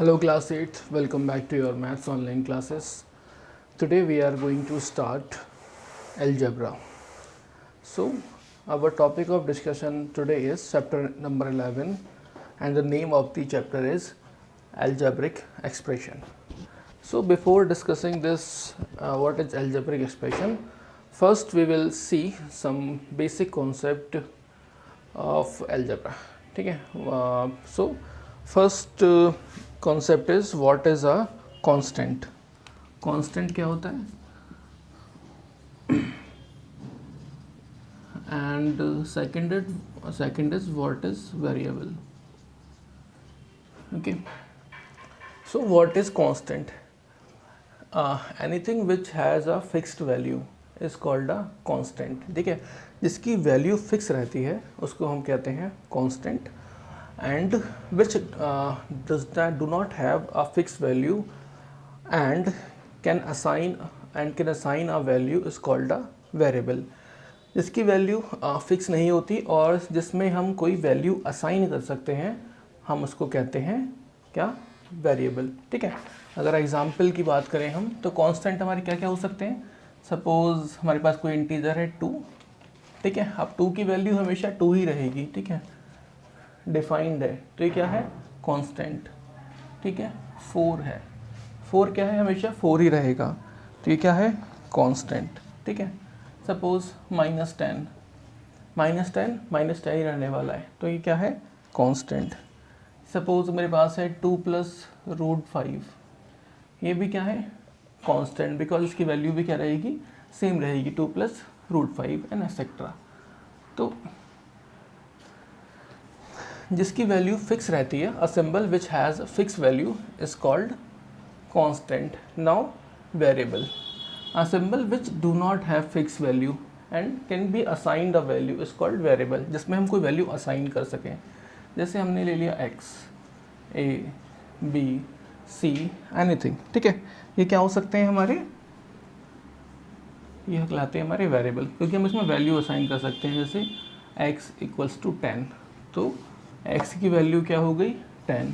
Hello class 8, welcome back to your maths online classes. Today we are going to start algebra. So our topic of discussion today is chapter number 11 and the name of the chapter is algebraic expression. So before discussing this what is algebraic expression, first we will see some basic concept of algebra. ठीक है, so first concept is what is a constant. Constant क्या होता है and second is what is variable. Okay, so what is constant? Anything which has a fixed value is called a constant. ठीक है, जिसकी value fix रहती है उसको हम कहते हैं constant, and which do not have a fixed value and can assign a value is called a variable. जिसकी वैल्यू फिक्स नहीं होती और जिसमें हम कोई वैल्यू असाइन कर सकते हैं हम उसको कहते हैं क्या, वेरिएबल. ठीक है, अगर एग्जांपल की बात करें हम तो कांस्टेंट हमारे क्या क्या हो सकते हैं. सपोज हमारे पास कोई इंटीजर है 2. ठीक है, अब 2 की वैल्यू हमेशा 2 ही रहेगी. ठीक है, डिफाइंड है तो ये क्या है, कांस्टेंट. ठीक है, 4 है, 4 क्या है, हमेशा 4 ही रहेगा तो ये क्या है, कांस्टेंट. ठीक है, सपोज -10 ही रहने वाला है तो ये क्या है, कांस्टेंट. सपोज मेरे पास है 2 + √5, ये भी क्या है, कांस्टेंट, बिकॉज इसकी वैल्यू भी क्या रहेगी, सेम रहेगी, 2 + √5 एंड एक्सेट्रा. तो जिसकी वैल्यू फिक्स रहती है, a symbol which has fix value is called constant. Now variable, a symbol which do not have fix value and can be assigned a value is called variable, जिसमें हम कोई value assign कर सकें. जैसे हमने ले लिया x, a, b, c, anything. ठीक है, ये क्या हो सकते हैं हमारे, ये कहलाते हैं हमारे वेरिएबल, क्योंकि हम इसमें वैल्यू असाइन कर सकते हैं. जैसे x = 10 तो x की वैल्यू क्या हो गई, 10.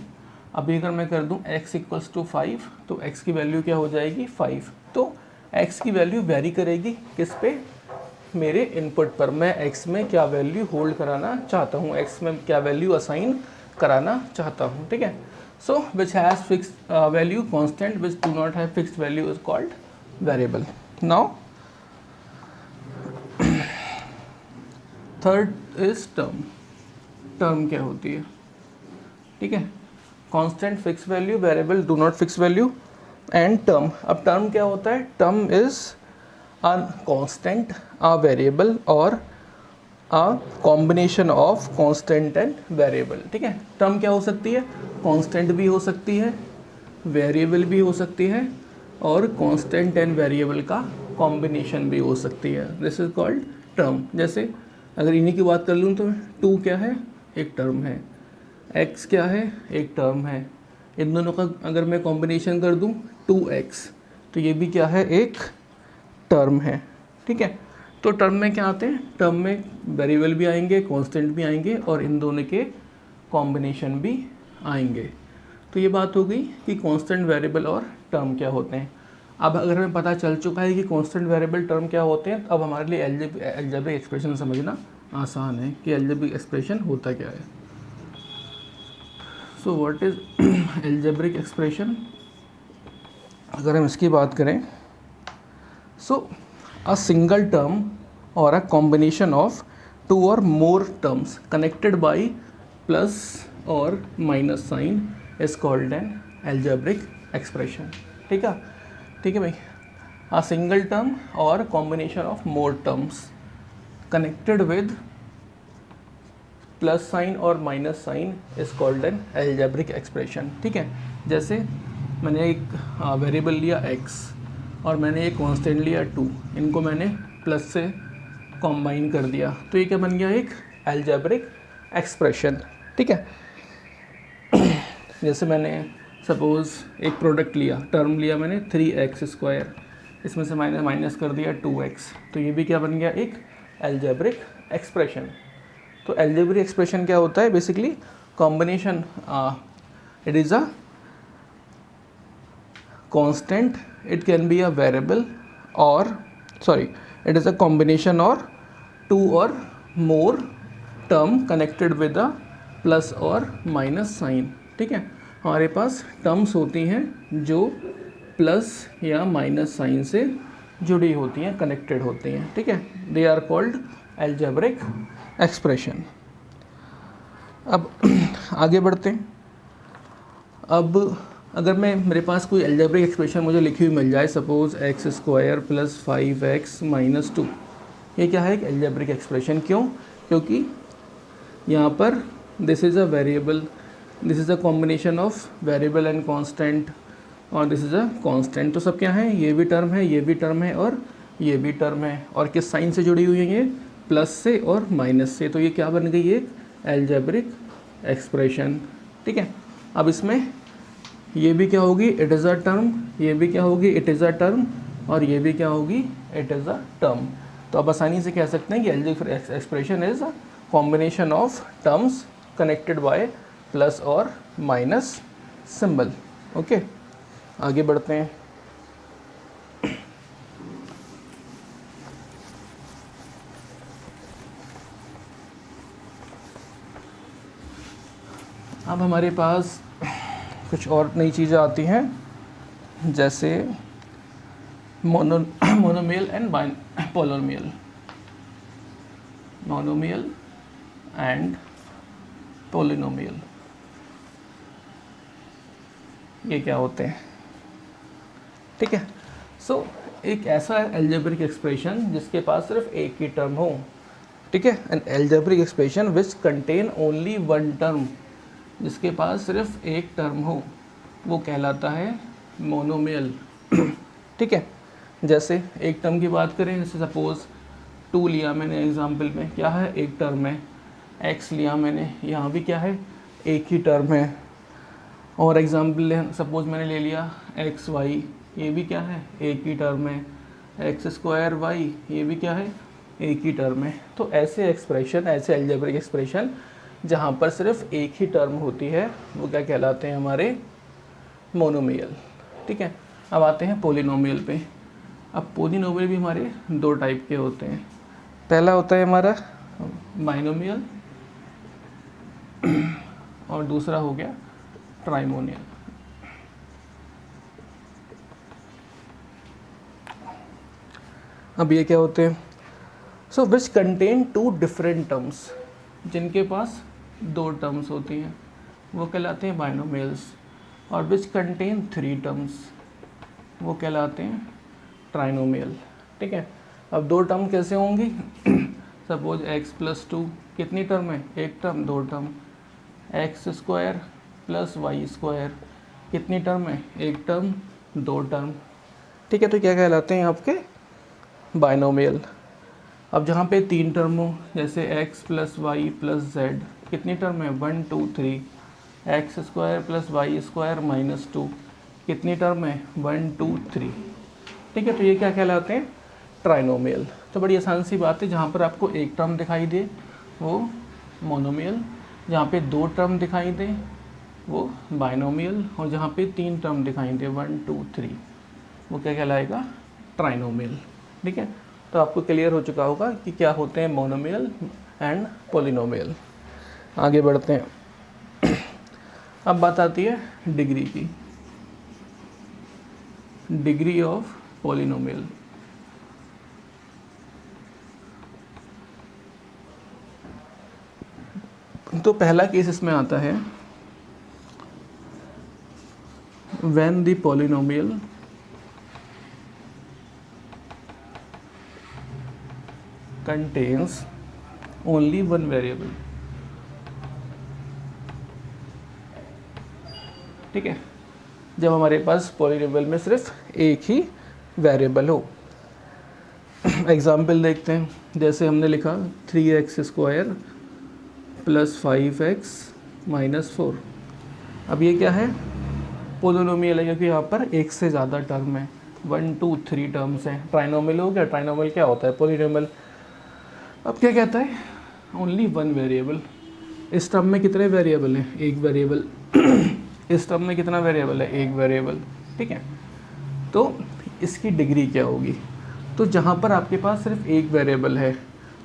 अभी अगर मैं कर दूं x = 5 तो x की वैल्यू क्या हो जाएगी, 5. तो x की वैल्यू वेरी करेगी किस पे, मेरे इनपुट पर. मैं x में क्या वैल्यू होल्ड कराना चाहता हूँ, x में क्या वैल्यू असाइन कराना चाहता हूँ. ठीक है, so which has fix value constant, which do not have fixed value is called variable. Now third is term. Term क्या होती है, ठीक है, constant, fix value, variable, do not fix value and term. अब टर्म क्या होता है, term is a constant, a variable और a combination of constant and variable. ठीक है, टर्म क्या हो सकती है, कांस्टेंट भी हो सकती है, वेरिएबल भी हो सकती है और कांस्टेंट एंड वेरिएबल का कॉम्बिनेशन भी हो सकती है. This is called term. जैसे अगर इन्हीं की बात कर लूँ तो 2 क्या है, एक टर्म है, x क्या है, एक टर्म है. इन दोनों का अगर मैं कॉम्बिनेशन कर दूं 2x तो ये भी क्या है, एक टर्म है. ठीक है, तो टर्म में क्या आते हैं, टर्म में वेरिएबल भी आएंगे, कांस्टेंट भी आएंगे और इन दोनों के कॉम्बिनेशन भी आएंगे. तो ये बात हो गई कि कांस्टेंट, वेरिएबल और टर्म क्या होते हैं. अब अगर हमें पता चल चुका है कि कांस्टेंट, वेरिएबल, टर्म क्या होते हैं, अब हमारे लिए अलजेब्रिक एक्सप्रेशन समझना आसान है कि अलजेब्रिक एक्सप्रेशन होता क्या है. So what is algebraic expression. अगर हम इसकी बात करें, सो अ सिंगल टर्म और a combination of 2 or more terms connected by plus और minus sign is called an algebraic expression. ठीक है, ठीक है भाई. अ सिंगल टर्म और combination of more terms connected with plus sign और minus sign is called an algebraic expression. ठीक है, जैसे मैंने एक वेरिएबल लिया x और मैंने एक कांस्टेंट लिया 2, इनको मैंने प्लस से कॉम्बाइन कर दिया तो ये क्या बन गया, एक अलजेब्रिक एक्सप्रेशन. ठीक है, जैसे मैंने सपोज़ एक प्रोडक्ट लिया, टर्म लिया मैंने 3x², इसमें से मैंने माइनस कर दिया 2x तो ये भी क्या बन गया, एक अलजेब्रिक एक्सप्रेशन. तो अलजेब्रिक एक्सप्रेशन क्या होता है, basically combination, it is a constant, it can be a variable, or sorry, it is a combination or two or more term connected with a plus और माइनस साइन। ठीक है, हमारे पास terms होती हैं जो प्लस या माइनस साइन से जुड़ी होती हैं, कनेक्टेड होती हैं। ठीक है, they are called algebraic expression. अब आगे बढ़ते हैं। अब अगर मेरे पास कोई अलजेब्रिक एक्सप्रेशन मुझे लिखी हुई मिल जाए, suppose x square plus 5x minus 2, ये क्या है? एक अलजेब्रिक एक्सप्रेशन। क्यों? क्योंकि यहाँ पर this is a variable, this is a combination of variable and constant, और दिस इज़ अ कांस्टेंट। तो सब क्या है? ये भी टर्म है, ये भी टर्म है, और ये भी टर्म है। और किस साइन से जुड़ी हुई है? ये प्लस से और माइनस से। तो ये क्या बन गई? एक अलजेब्रिक एक्सप्रेशन। ठीक है, अब इसमें ये भी क्या होगी? इट इज़ अ टर्म, ये भी क्या होगी? इट इज़ अ टर्म, और ये भी क्या होगी? It is a term. तो आप आसानी से कह सकते हैं कि algebraic expression is a combination of terms connected by plus और माइनस सिंबल। ओके, आगे बढ़ते हैं। अब हमारे पास कुछ और नई चीज़ें आती हैं, जैसे monomial and polynomial. Monomial and polynomial, ये क्या होते हैं? ठीक है, सो एक ऐसा अलजेब्रिक एक्सप्रेशन जिसके पास सिर्फ एक ही टर्म हो। ठीक है, N algebraic expression which contain only one term, जिसके पास सिर्फ एक टर्म हो, वो कहलाता है मोनोमियल। ठीक है, जैसे एक टर्म की बात करें, जैसे सपोज़ 2 लिया मैंने एग्जाम्पल में, क्या है? एक टर्म है। x लिया मैंने, यहाँ भी क्या है? एक ही टर्म है। और एग्जाम्पल सपोज़ मैंने ले लिया एक्स वाई, ये भी क्या है? एक ही टर्म है। एक्स स्क्वायर वाई, ये भी क्या है? एक ही टर्म है। तो ऐसे एक्सप्रेशन, ऐसे अलजेब्रिक एक्सप्रेशन जहाँ पर सिर्फ एक ही टर्म होती है, वो क्या कहलाते हैं? हमारे मोनोमियल। ठीक है, अब आते हैं पोलिनोमियल पे। अब पोलिनोमियल भी हमारे दो टाइप के होते हैं। पहला होता है हमारा बाइनोमियल, और दूसरा हो गया ट्राइमोनियल। अब ये क्या होते हैं? So which contain two different terms, जिनके पास दो टर्म्स होती हैं, वो कहलाते हैं बाइनोमियल्स। और विच कंटेन 3 टर्म्स, वो कहलाते हैं ट्राइनोमियल। ठीक है, अब दो टर्म कैसे होंगी? सपोज x प्लस 2, कितनी टर्म है? एक टर्म, दो term. X square plus Y square, कितनी टर्म है? एक टर्म, दो टर्म। ठीक है, तो क्या कहलाते हैं आपके? बाइनोमियल। अब जहाँ पे 3 टर्म हो, जैसे x plus Y plus Z, कितनी टर्म है? 1 2 3। X square plus Y square minus 2, कितनी टर्म है? 1 2 3। ठीक है, तो ये क्या कहलाते हैं? ट्राइनोमियल। तो बड़ी आसान सी बात है, जहाँ पर आपको एक टर्म दिखाई दे वो मोनोमियल, जहाँ पे दो टर्म दिखाई दे वो बाइनोमियल, और जहाँ पे 3 टर्म दिखाई दे 1 2 3, वो क्या कहलाएगा? ट्राइनोमियल। ठीक है, तो आपको क्लियर हो चुका होगा कि क्या होते हैं मोनोमियल एंड पॉलिनोमियल। आगे बढ़ते हैं। अब बात आती है डिग्री की, डिग्री ऑफ पॉलिनोमियल। तो पहला केस इसमें आता है when the polynomial contains only one variable। ठीक है, जब हमारे पास पॉलिनोमियल में सिर्फ एक ही वेरिएबल हो। एग्जाम्पल देखते हैं, जैसे हमने लिखा 3x square plus 5x minus 4। अब ये क्या है? पोलिनोमियल है, क्योंकि यहाँ पर एक से ज़्यादा टर्म है, 1 2 3 टर्म्स हैं। ट्राइनोमियल हो गया। ट्राइनोमियल क्या होता है? पोलिनोमियल। अब क्या कहता है? Only one variable. इस टर्म में कितने वेरिएबल हैं? एक वेरिएबल। इस टर्म में कितना वेरिएबल है? एक वेरिएबल। ठीक है, तो इसकी डिग्री क्या होगी? तो जहाँ पर आपके पास सिर्फ एक वेरिएबल है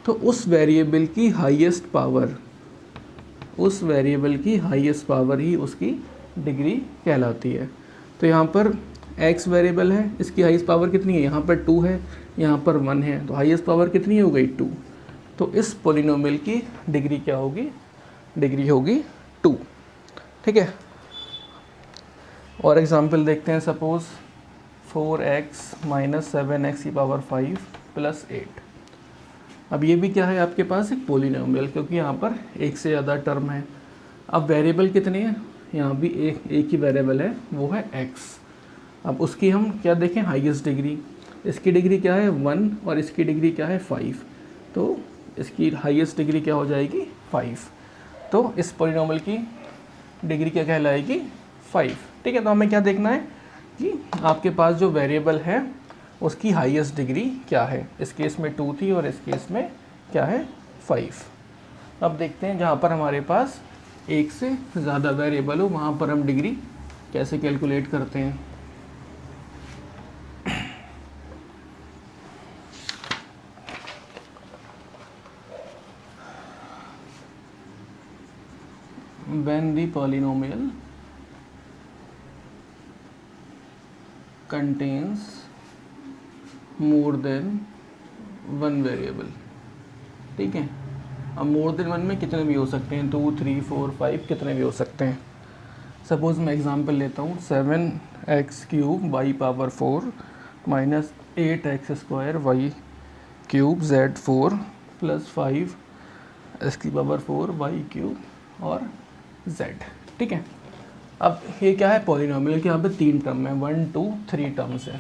तो उस वेरिएबल की हाईएस्ट पावर ही उसकी डिग्री कहलाती है। तो यहाँ पर x वेरिएबल है, इसकी हाईएस्ट पावर कितनी है? यहाँ पर 2 है, यहाँ पर 1 है, तो हाईएस्ट पावर कितनी हो गई? 2। तो इस पॉलिनोमियल की डिग्री क्या होगी? डिग्री होगी 2। ठीक है, और एग्जांपल देखते हैं। सपोज 4x - 7x की पावर 5 + 8। अब ये भी क्या है आपके पास? एक पॉलिनोमियल, क्योंकि यहाँ पर एक से ज़्यादा टर्म है। अब वेरिएबल कितने हैं? यहाँ भी एक ही वेरिएबल है, वो है x। अब उसकी हम क्या देखें? Highest degree. इसकी डिग्री क्या है? 1 और इसकी डिग्री क्या है? 5। तो इसकी हाईएस्ट डिग्री क्या हो जाएगी? 5। तो इस पॉलिनोमियल की डिग्री क्या कहलाएगी? 5। ठीक है, तो हमें क्या देखना है कि आपके पास जो वेरिएबल है उसकी हाईएस्ट डिग्री क्या है। इस केस में 2 थी और इस केस में क्या है? 5। अब देखते हैं जहाँ पर हमारे पास एक से ज़्यादा वेरिएबल हो वहाँ पर हम डिग्री कैसे कैलकुलेट करते हैं। When the polynomial contains more than one variable। ठीक है, अब मोर देन 1 में कितने भी हो सकते हैं? 2, 3, 4, 5 कितने भी हो सकते हैं। सपोज़ मैं एग्जांपल लेता हूँ 7x³ y⁴ - 8x² y³ z⁴ + 5x⁴ y³ और z। ठीक है, अब ये क्या है? पॉलिनोमियल के यहाँ पे 3 टर्म है, 1, 2, 3 टर्म्स है।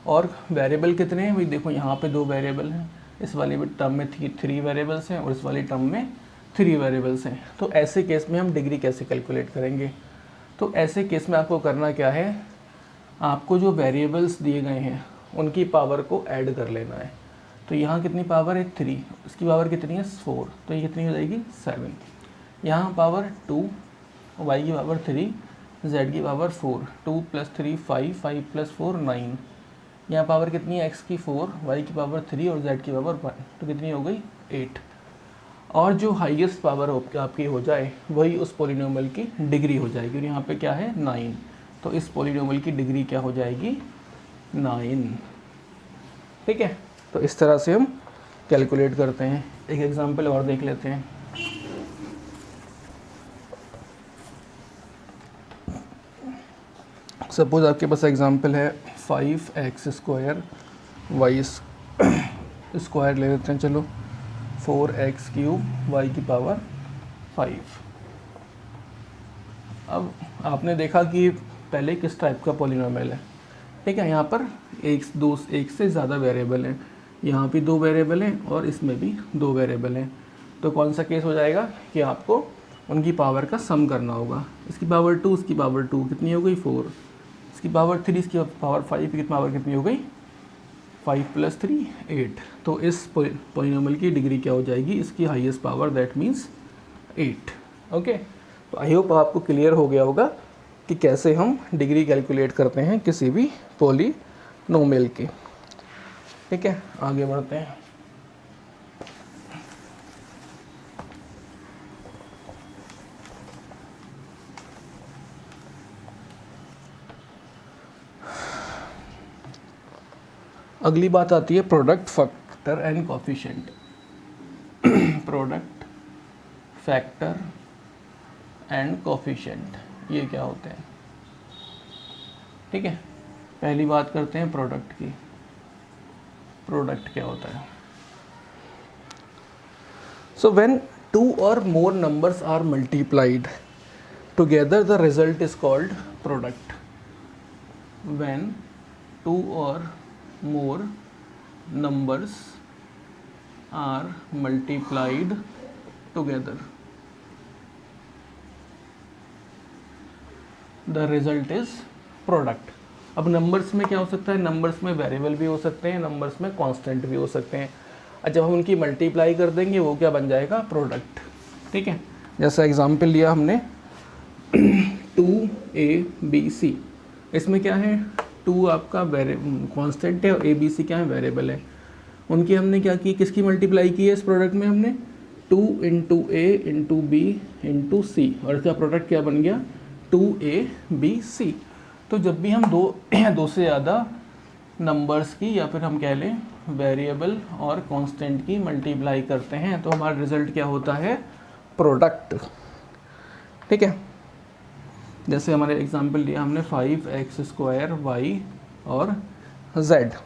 और वेरिएबल कितने हैं भाई? देखो यहाँ पे 2 वेरिएबल हैं, इस वाली टर्म में 3 वेरिएबल्स हैं और इस वाली टर्म में 3 वेरिएबल्स हैं। तो ऐसे केस में हम डिग्री कैसे कैलकुलेट करेंगे? तो ऐसे केस में आपको करना क्या है? आपको जो वेरिएबल्स दिए गए हैं उनकी पावर को ऐड कर लेना है। तो यहाँ कितनी पावर है? 3। इसकी पावर कितनी है? 4। तो ये कितनी हो जाएगी? 7। यहाँ पावर 2, y की पावर 3, z की पावर 4, 2 + 3 5, 5 + 4 9। यहाँ पावर कितनी है? x की 4, y की पावर 3 और z की पावर 1, तो कितनी हो गई? 8। और जो हाईएस्ट पावर आपकी हो जाए वही उस पॉलिनोमियल की डिग्री हो जाएगी। और यहाँ पे क्या है? 9। तो इस पॉलिनोमियल की डिग्री क्या हो जाएगी? 9। ठीक है, तो इस तरह से हम कैलकुलेट करते हैं। एक एग्जांपल और देख लेते हैं। सपोज आपके पास एग्जांपल है 5x² y² ले लेते हैं, चलो 4x³ y की पावर 5। अब आपने देखा कि पहले किस टाइप का पॉलिनोमियल है। ठीक है, यहाँ पर एक से ज़्यादा वेरिएबल हैं, यहाँ भी 2 वेरिएबल हैं और इसमें भी 2 वेरिएबल हैं। तो कौन सा केस हो जाएगा कि आपको उनकी पावर का सम करना होगा। इसकी पावर 2, इसकी पावर 2 कितनी हो गई? 4। इसकी पावर 3, इसकी पावर 5 की पावर कितनी हो गई? 5 + 3 8। तो इस पॉलिनोमियल की डिग्री क्या हो जाएगी? इसकी highest power, that means 8। Okay, तो आई होप आपको क्लियर हो गया होगा कि कैसे हम डिग्री कैलकुलेट करते हैं किसी भी पॉलिनोमियल की। ठीक है, आगे बढ़ते हैं। अगली बात आती है product factor and coefficient. Product factor and coefficient, ये क्या होते हैं? ठीक है, पहली बात करते हैं प्रोडक्ट की। प्रोडक्ट क्या होता है? So when 2 or more numbers are multiplied together, the result is called product. When 2 or more numbers are multiplied together, the result is product. अब नंबर्स में क्या हो सकता है? नंबर्स में वेरिएबल भी हो सकते हैं, नंबर्स में कांस्टेंट भी हो सकते हैं। और जब हम उनकी मल्टीप्लाई कर देंगे वो क्या बन जाएगा? प्रोडक्ट। ठीक है, जैसा एग्जांपल लिया हमने 2abc, इसमें क्या है? टू आपका कांस्टेंट है और ए बी सी क्या है, वेरिएबल है। उनकी हमने क्या की, किसकी मल्टीप्लाई की है इस प्रोडक्ट में हमने, 2 इंटू ए इंटू बी इंटू सी, और इसका प्रोडक्ट क्या बन गया, 2ab c। तो जब भी हम दो से ज़्यादा नंबर्स की या फिर हम कह लें वेरिएबल और कांस्टेंट की मल्टीप्लाई करते हैं तो हमारा रिजल्ट क्या होता है, प्रोडक्ट। ठीक है, जैसे हमारे एग्जांपल लिया हमने 5x² y और z।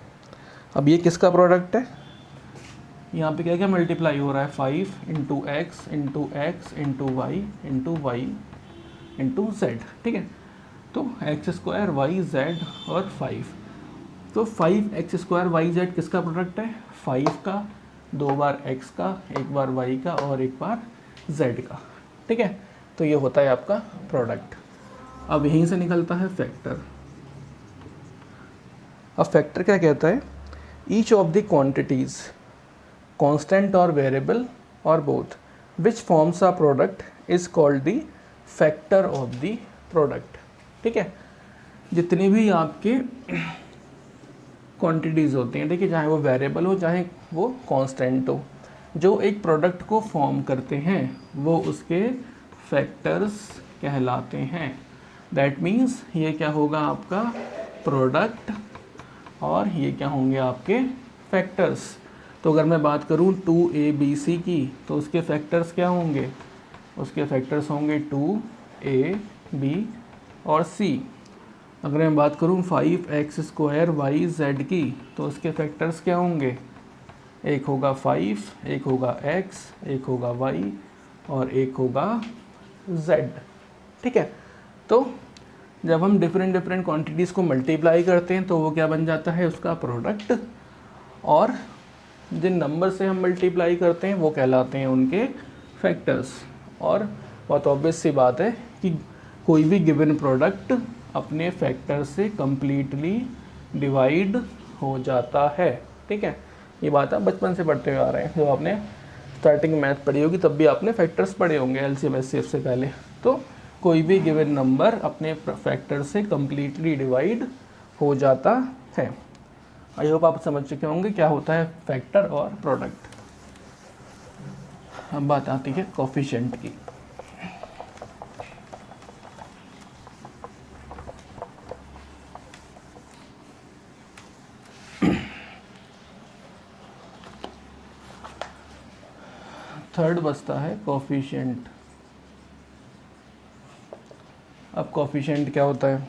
अब ये किसका प्रोडक्ट है, यहाँ पे क्या क्या मल्टीप्लाई हो रहा है, 5 into X into X into Y into Y into Z. ठीक है, तो x² y z और 5, तो 5x² yz किसका प्रोडक्ट है, 5 का, 2 बार x का, 1 बार y का और 1 बार z का। ठीक है, तो ये होता है आपका प्रोडक्ट। अब यहीं से निकलता है फैक्टर। अब फैक्टर क्या कहता है, each of the quantities constant और वेरिएबल और both which forms a product is called the factor of the product. ठीक है, जितने भी आपके क्वांटिटीज़ होती हैं, देखिए चाहे वो वेरिएबल हो चाहे वो कांस्टेंट हो, जो एक प्रोडक्ट को फॉर्म करते हैं वो उसके फैक्टर्स कहलाते हैं। दैट मीन्स ये क्या होगा आपका प्रोडक्ट और ये क्या होंगे आपके फैक्टर्स। तो अगर मैं बात करूँ 2abc की तो उसके फैक्टर्स क्या होंगे, उसके फैक्टर्स होंगे 2a b और c। अगर मैं बात करूँ 5x² yz की तो उसके फैक्टर्स क्या होंगे, एक होगा 5, एक होगा x, एक होगा y और एक होगा z। ठीक है, तो जब हम डिफरेंट क्वांटिटीज़ को मल्टीप्लाई करते हैं तो वो क्या बन जाता है, उसका प्रोडक्ट, और जिन नंबर से हम मल्टीप्लाई करते हैं वो कहलाते हैं उनके फैक्टर्स। और बहुत ऑब्वियस सी बात है कि कोई भी गिवन प्रोडक्ट अपने फैक्टर से कम्प्लीटली डिवाइड हो जाता है। ठीक है, ये बात आप बचपन से पढ़ते हुए आ रहे हैं, जब आपने स्टार्टिंग में मैथ पढ़ी होगी तब भी आपने फैक्टर्स पढ़े होंगे एलसीएम एचसीएफ से पहले। तो कोई भी गिवन नंबर अपने फैक्टर से कम्प्लीटली डिवाइड हो जाता है। आई होप आप समझ चुके होंगे क्या होता है फैक्टर और प्रोडक्ट। अब बात आती है कोफिशिएंट की। थर्ड बचता है कोफिशिएंट। अब कोफिशिएंट क्या होता है,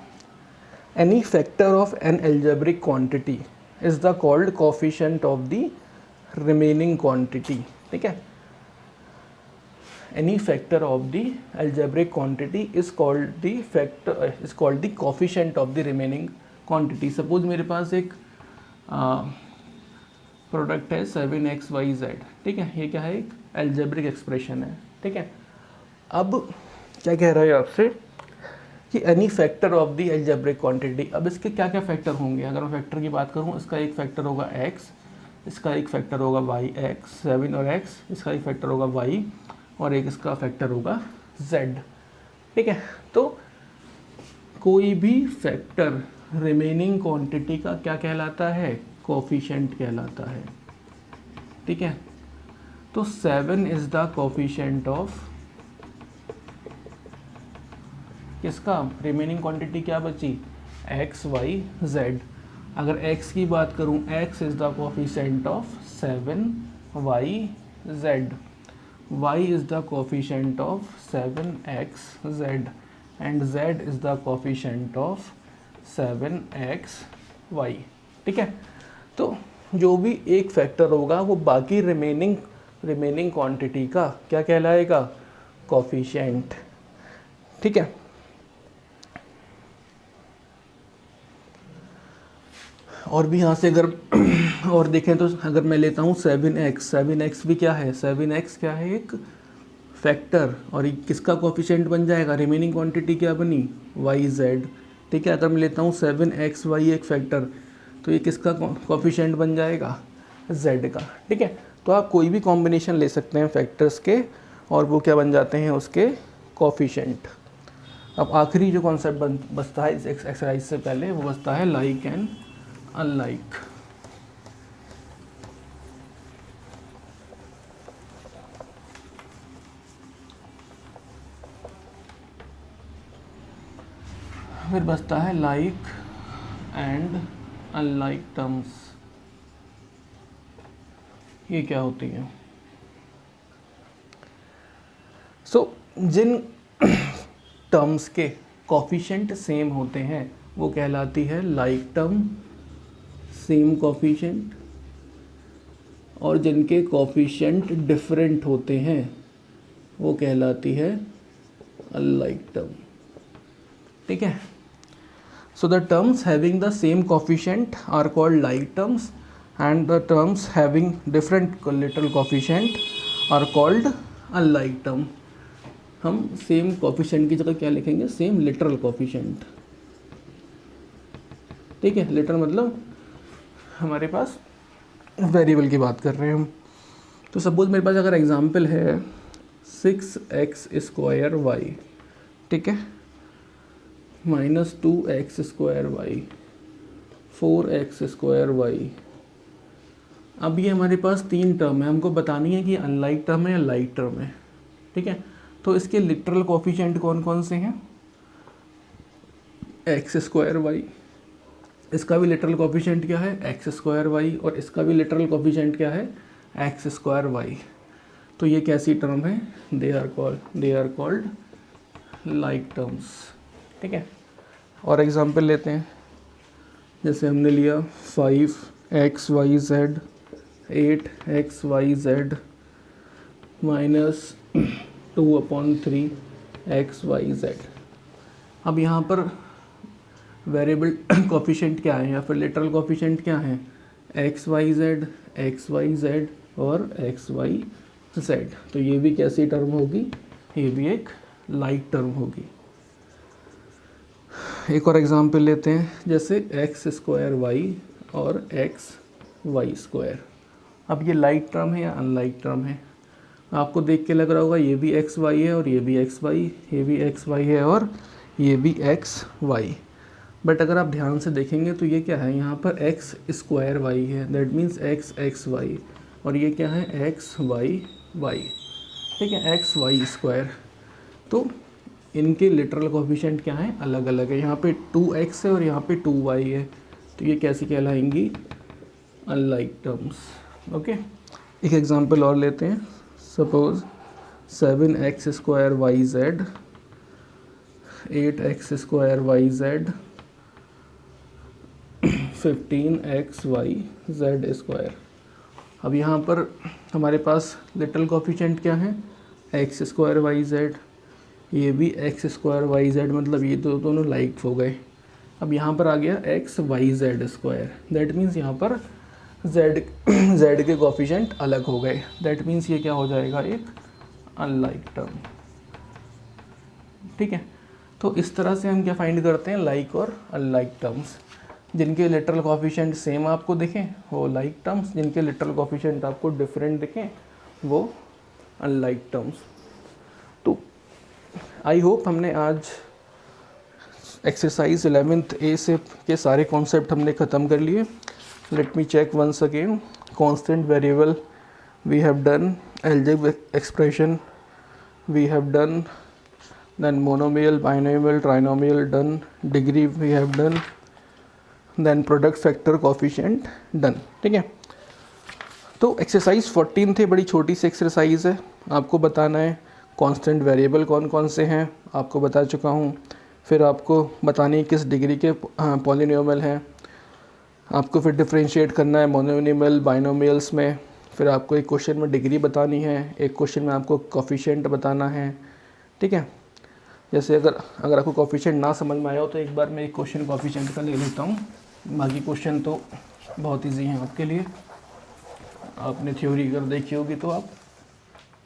any factor of an algebraic quantity is the called coefficient of the remaining quantity. ठीक है, any factor of the algebraic quantity is called the coefficient of the remaining quantity. Suppose मेरे पास एक product है 7xyz। ठीक है, ये क्या है, एक एल्जेब्रिक एक्सप्रेशन है। ठीक है, अब क्या कह रहा है आपसे कि any factor of the algebraic quantity. अब इसके क्या क्या फैक्टर होंगे, अगर मैं फैक्टर की बात करूँ, इसका एक फैक्टर होगा x, इसका एक फैक्टर होगा y, x 7 और x, इसका एक फैक्टर होगा y और एक इसका फैक्टर होगा z। ठीक है, तो कोई भी फैक्टर रिमेनिंग क्वांटिटी का क्या कहलाता है, कोफिशिएंट कहलाता है। ठीक है, तो 7 इज द कोफिशिएंट ऑफ किसका, रिमेनिंग क्वांटिटी क्या बची, x y z। अगर x की बात करूं, x is the coefficient of 7 y z, y is the coefficient of 7 x z and z is the coefficient of 7 x y। ठीक है, तो जो भी एक फैक्टर होगा वो बाकी रिमेनिंग क्वांटिटी का क्या कहलाएगा, कोफिशिएंट। ठीक है, और भी यहाँ से अगर और देखें तो अगर मैं लेता हूँ 7x भी क्या है, 7x क्या है, एक फैक्टर, और ये किसका कोफिशिएंट बन जाएगा, रिमेनिंग क्वांटिटी क्या बनी, yz। ठीक है, अगर मैं लेता हूँ 7xy एक फैक्टर तो ये किसका कोफिशिएंट बन जाएगा, z का। ठीक है, तो आप कोई भी कॉम्बिनेशन ले सकते हैं फैक्टर्स के और वो क्या बन जाते हैं, उसके कोफिशिएंट। अब आखिरी जो कॉन्सेप्ट बचता है इस एक्सरसाइज से पहले, वो बचता है लाइक एंड अनलाइक। फिर बचता है लाइक एंड अनलाइक टर्म्स। ये क्या होती है? जिन टर्म्स के कॉफिशिएंट सेम होते हैं वो कहलाती है लाइक टर्म, सेम कॉफिशिएंट, और जिनके कॉफिशिएंट डिफरेंट होते हैं वो कहलाती है अनलाइक टर्म। ठीक है। So the terms having the same coefficient are called like terms, and the terms having different literal coefficient are called unlike term. हम सेम coefficient की जगह क्या लिखेंगे? Same literal coefficient। ठीक है, literal मतलब हमारे पास वेरिएबल की बात कर रहे हैं हम। तो सपोज मेरे पास अगर एग्जाम्पल है 6x² y, ठीक है, -2x² y, 4x² y। अब ये हमारे पास 3 टर्म है, हमको बतानी है कि अनलाइक टर्म है या लाइक टर्म है। ठीक है, तो इसके लिटरल कोफिशिएंट कौन कौन से हैं? x²y, इसका भी लिटरल कोफिशिएंट क्या है? x²y, और इसका भी लिटरल कोफिशिएंट क्या है? x²y। तो ये कैसी टर्म है? They are called like terms. ठीक है, और एग्जांपल लेते हैं। जैसे हमने लिया 5xyz, 8xyz -2/3xyz। अब यहाँ पर वेरिएबल कोफिशिएंट क्या है या फिर लिटरल कोफिशिएंट क्या है? xyz, xyz और xyz। तो ये भी कैसी टर्म होगी? ये भी एक लाइक टर्म होगी। एक और एग्जांपल लेते हैं, जैसे x² और xy²। अब ये लाइक टर्म है या अनलाइक टर्म है? आपको देख के लग रहा होगा ये भी xy है और ये भी xy, ये भी xy है और ये भी xy। बट अगर आप ध्यान से देखेंगे तो ये क्या है? यहाँ पर x² है, दैट मीन्स xy, और ये क्या है? xy। ठीक है, xy²। तो इनके लिटरल कोफिशिएंट क्या है? अलग अलग है। यहाँ पे 2x है और यहाँ पे 2y है, तो ये कैसी कहलाएंगी? Unlike terms. ओके, एक एग्जांपल और लेते हैं। Suppose 7x² yz, 8x² yz, 15xyz²। अब यहाँ पर हमारे पास लिटरल कोफिशिएंट क्या है? x² yz, ये भी x² yz, मतलब ये दोनों लाइक हो गए। अब यहाँ पर आ गया xyz², दैट मीन्स यहाँ पर z के कोफिशिएंट अलग हो गए, दैट मीन्स ये क्या हो जाएगा? एक अनलाइक टर्म। ठीक है, तो इस तरह से हम क्या फाइंड करते हैं? लाइक और अनलाइक टर्म्स। जिनके लिटरल कोफिशिएंट सेम आपको दिखें वो लाइक टर्म्स, जिनके लिटरल कोफिशिएंट आपको डिफरेंट दिखें वो अनलाइक टर्म्स। तो आई होप हमने आज एक्सरसाइज 11th A से के सारे कॉन्सेप्ट हमने ख़त्म कर लिए। Let me check once again. Constant variable we have done, algebraic expression we have done, then monomial, binomial, trinomial done, degree we have done, then product factor coefficient done. ठीक है, तो एक्सरसाइज 14 थे, बड़ी छोटी सी एक्सरसाइज है। आपको बताना है कांस्टेंट वेरिएबल कौन कौन से हैं, आपको बता चुका हूँ। फिर आपको बतानी है किस डिग्री के पॉलिनोमियल हैं, आपको फिर डिफरेंशिएट करना है मोनोमियल बाइनोमियल्स में। फिर आपको एक क्वेश्चन में डिग्री बतानी है, एक क्वेश्चन में आपको कोफिशिएंट बताना है। ठीक है, जैसे अगर आपको कोफिशिएंट ना समझ में आया हो तो एक बार मैं एक क्वेश्चन कोफिशिएंट का ले लेता हूँ, बाकी क्वेश्चन तो बहुत ईजी हैं आपके लिए। आपने थ्योरी अगर देखी होगी तो आप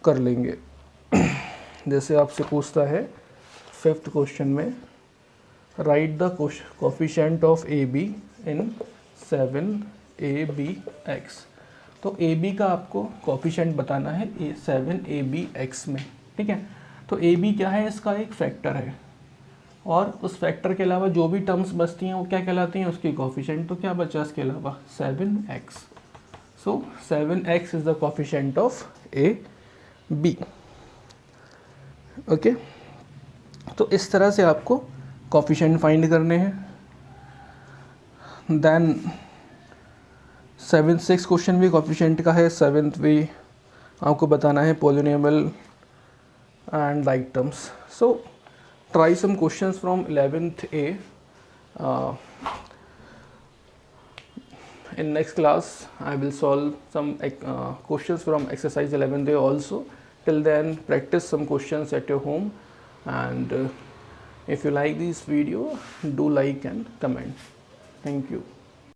कर लेंगे। जैसे आपसे पूछता है 5th क्वेश्चन में, right the coefficient of AB in 7ABX। तो AB का आपको कोफिशिएंट बताना है 7ABX में। ठीक है, तो AB क्या है? इसका एक फैक्टर है। और उस फैक्टर के अलावा जो भी टर्म्स बचती हैं वो क्या कहलाती हैं, उसकी कोफिशिएंट। तो क्या बचा इसके अलावा 7x। So 7x is the coefficient of A B. Okay, तो इस तरह से आपको कोफिशिएंट फाइंड करने हैं। देन 6 क्वेश्चन भी कोफिशिएंट का है। 7th भी आपको बताना है polynomial and like terms. So try some questions from 11th A. In next class I will solve some questions from exercise 11th A also. Till then practice some questions at your home, and if you like this video, do like and comment. Thank you.